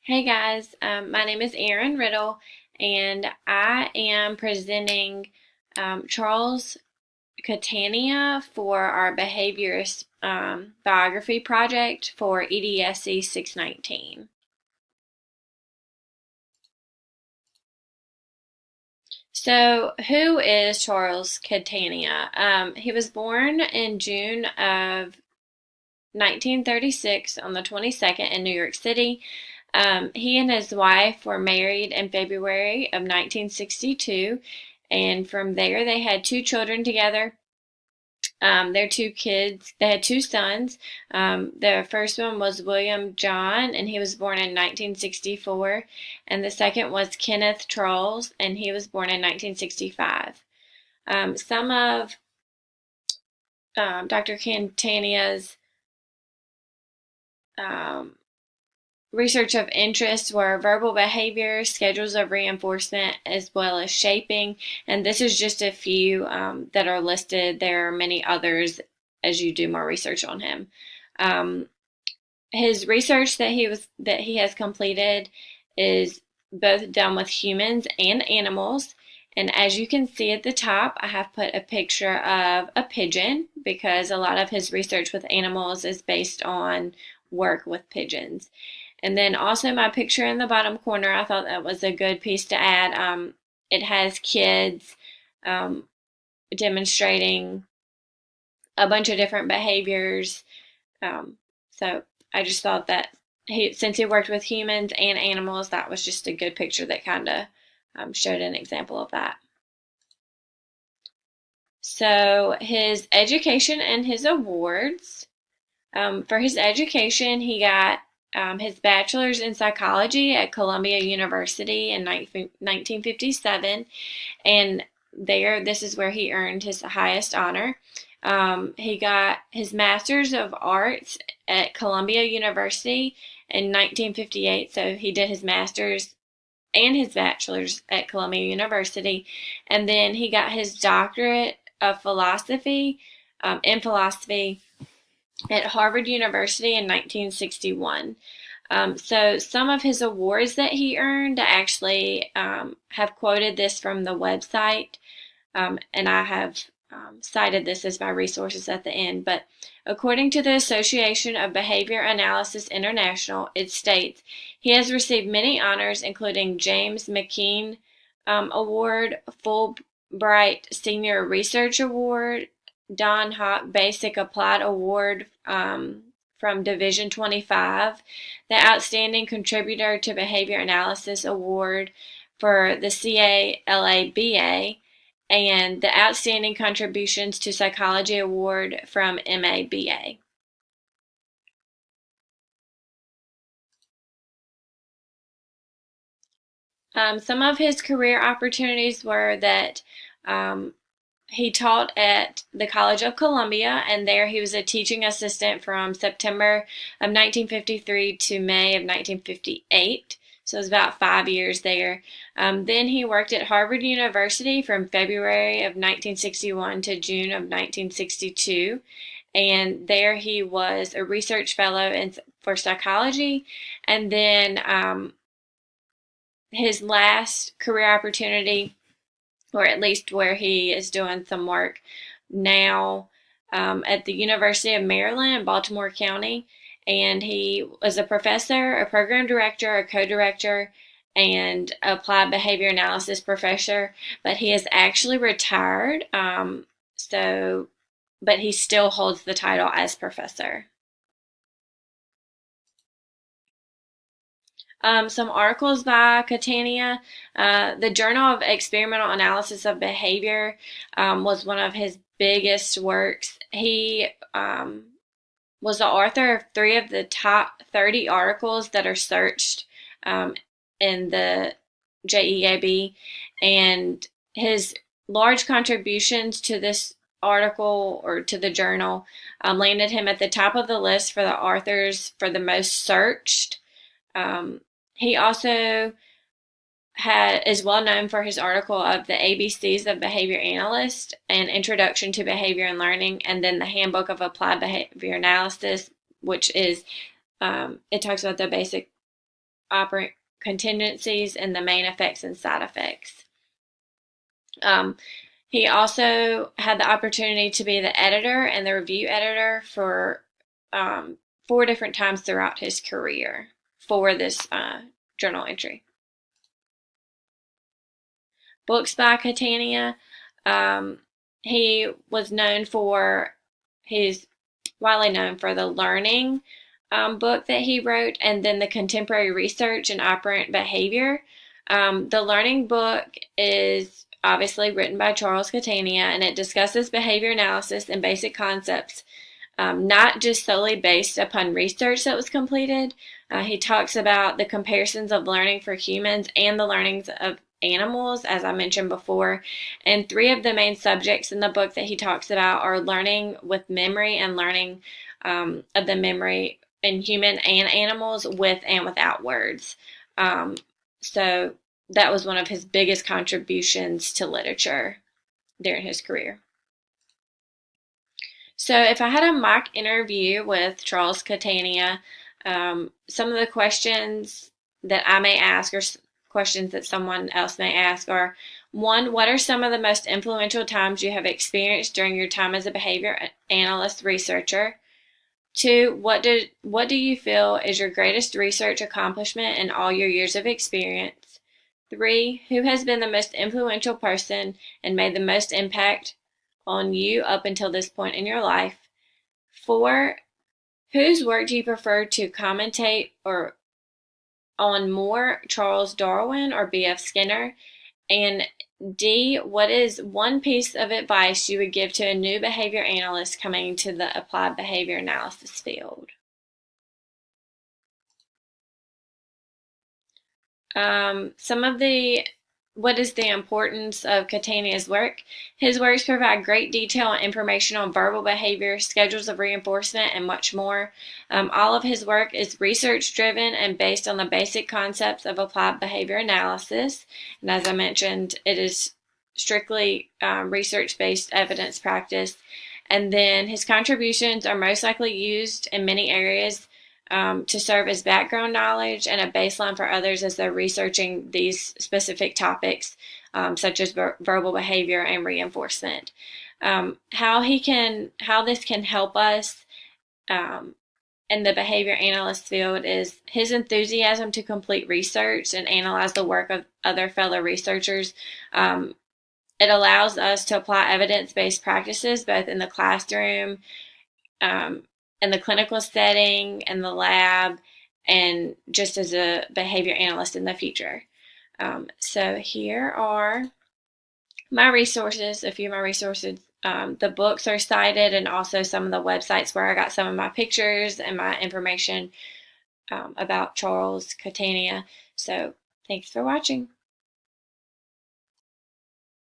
Hey guys, my name is Erin Riddle, and I am presenting Charles Catania for our behaviorist biography project for EDSC 619. So, who is Charles Catania? He was born in June of 1936 on the 22nd in New York City. He and his wife were married in February of 1962, and from there they had two children together. Their two kids, they had two sons. The first one was William John, and he was born in 1964, and the second was Kenneth Charles, and he was born in 1965. Some of Dr. Catania's um, research of interest were verbal behavior, schedules of reinforcement, as well as shaping. And this is just a few that are listed. There are many others as you do more research on him. His research that he has completed is both done with humans and animals. And as you can see at the top, I have put a picture of a pigeon because a lot of his research with animals is based on work with pigeons. And then also my picture in the bottom corner, I thought that was a good piece to add. It has kids um, demonstrating a bunch of different behaviors. So I just thought that since he worked with humans and animals, that was just a good picture that kind of showed an example of that. So his education and his awards. For his education, he got his bachelor's in psychology at Columbia University in 1957, and this is where he earned his highest honor. He got his master's of arts at Columbia University in 1958, so he did his master's and his bachelor's at Columbia University, and then he got his doctorate of philosophy in philosophy at Harvard University in 1961. So some of his awards that he earned, I actually have quoted this from the website, and I have cited this as my resources at the end. But according to the Association of Behavior Analysis International, it states he has received many honors, including James McKean Award, Fulbright Senior Research Award, Don Hawk Basic Applied Award from Division 25, the Outstanding Contributor to Behavior Analysis Award for the CALABA, and the Outstanding Contributions to Psychology Award from MABA. Some of his career opportunities were that he taught at the College of Columbia, and there he was a teaching assistant from September of 1953 to May of 1958. So it was about 5 years there. Then he worked at Harvard University from February of 1961 to June of 1962. And there he was a research fellow for psychology. And then his last career opportunity, or at least where he is doing some work now, at the University of Maryland in Baltimore County. And he was a professor, a program director, a co-director, and applied behavior analysis professor. But he is actually retired, but he still holds the title as professor. Some articles by Catania. The Journal of Experimental Analysis of Behavior was one of his biggest works. He was the author of 3 of the top 30 articles that are searched in the JEAB, and his large contributions to this article or to the journal landed him at the top of the list for the authors for the most searched. He also is well known for his article of the ABCs of Behavior Analyst, an Introduction to Behavior and Learning, and then the Handbook of Applied Behavior Analysis, which is, it talks about the basic operant contingencies, and the main effects and side effects. He also had the opportunity to be the editor and the review editor for 4 different times throughout his career for this journal entry. Books by Catania. He was known for, he's widely known for the learning book that he wrote, and then the contemporary research and operant behavior. The learning book is obviously written by Charles Catania, and it discusses behavior analysis and basic concepts, not just solely based upon research that was completed. He talks about the comparisons of learning for humans and the learnings of animals, as I mentioned before. And 3 of the main subjects in the book that he talks about are learning with memory and learning of the memory in human and animals with and without words. So that was one of his biggest contributions to literature during his career. So if I had a mock interview with Charles Catania, some of the questions that I may ask, or questions that someone else may ask, are: 1, what are some of the most influential times you have experienced during your time as a behavior analyst researcher? 2, what do you feel is your greatest research accomplishment in all your years of experience? 3, who has been the most influential person and made the most impact on you up until this point in your life? 4, whose work do you prefer to commentate or on more, Charles Darwin or B.F. Skinner? And D, what is one piece of advice you would give to a new behavior analyst coming to the applied behavior analysis field? What is the importance of Catania's work? His works provide great detail and information on verbal behavior, schedules of reinforcement, and much more. All of his work is research-driven and based on the basic concepts of applied behavior analysis. And as I mentioned, it is strictly research-based evidence practice. And then his contributions are most likely used in many areas to serve as background knowledge and a baseline for others as they're researching these specific topics, such as verbal behavior and reinforcement. How this can help us in the behavior analyst field is his enthusiasm to complete research and analyze the work of other fellow researchers. It allows us to apply evidence-based practices both in the classroom, in the clinical setting, in the lab, and just as a behavior analyst in the future. So here are my resources, a few of my resources. The books are cited, and also some of the websites where I got some of my pictures and my information about Charles Catania. So thanks for watching.